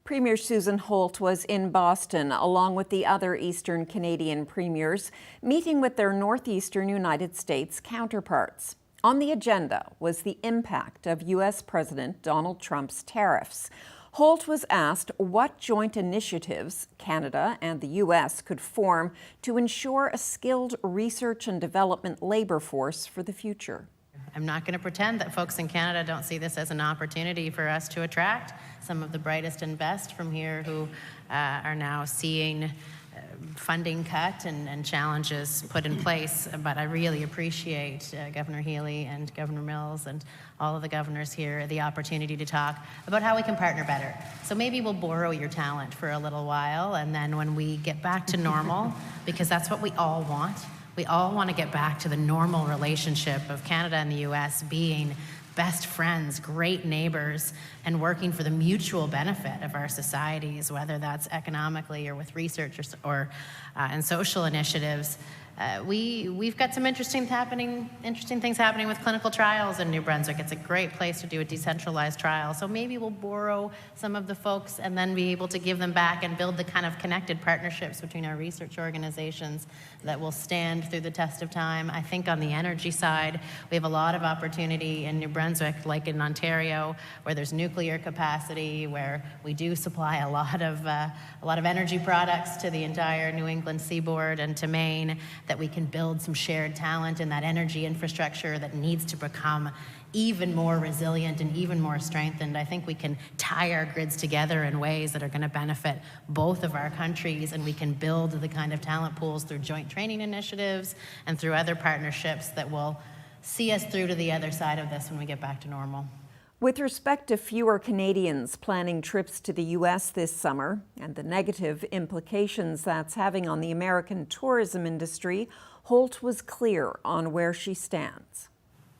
Premier Susan Holt was in Boston, along with the other Eastern Canadian premiers, meeting with their Northeastern United States counterparts. On the agenda was the impact of U.S. President Donald Trump's tariffs. Holt was asked what joint initiatives Canada and the U.S. could form to ensure a skilled research and development labor force for the future. I'm not going to pretend that folks in Canada don't see this as an opportunity for us to attract some of the brightest and best from here who are now seeing funding cut and challenges put in place. But I really appreciate Governor Healy and Governor Mills and all of the governors here the opportunity to talk about how we can partner better. So maybe we'll borrow your talent for a little while, and then when we get back to normal, because that's what we all want, we all want to get back to the normal relationship of Canada and the U.S. being best friends, great neighbors, and working for the mutual benefit of our societies, whether that's economically or with research or and social initiatives. We've got some interesting things happening with clinical trials in New Brunswick. It's a great place to do a decentralized trial. So maybe we'll borrow some of the folks and then be able to give them back and build the kind of connected partnerships between our research organizations that will stand through the test of time. I think on the energy side, we have a lot of opportunity in New Brunswick, like in Ontario, where there's nuclear capacity, where we do supply a lot of energy products to the entire New England seaboard and to Maine, that we can build some shared talent in that energy infrastructure that needs to become even more resilient and even more strengthened. I think we can tie our grids together in ways that are going to benefit both of our countries, and we can build the kind of talent pools through joint training initiatives and through other partnerships that will see us through to the other side of this when we get back to normal. With respect to fewer Canadians planning trips to the U.S. this summer and the negative implications that's having on the American tourism industry, Holt was clear on where she stands.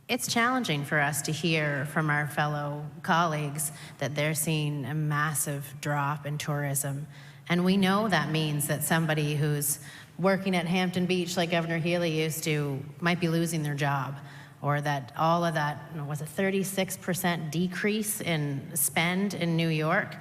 It's challenging for us to hear from our fellow colleagues that they're seeing a massive drop in tourism. And we know that means that somebody who's working at Hampton Beach like Governor Healy used to might be losing their job. Or that all of that, was a 36% decrease in spend in New York.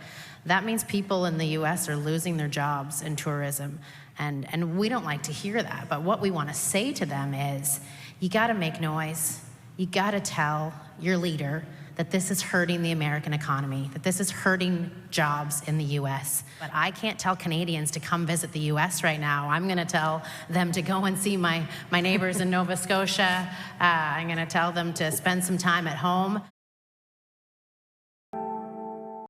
That means people in the US are losing their jobs in tourism. And we don't like to hear that, but what we want to say to them is, you gotta make noise. You gotta tell your leader that this is hurting the American economy, that this is hurting jobs in the US. But I can't tell Canadians to come visit the US right now. I'm gonna tell them to go and see my neighbors in Nova Scotia. I'm gonna tell them to spend some time at home.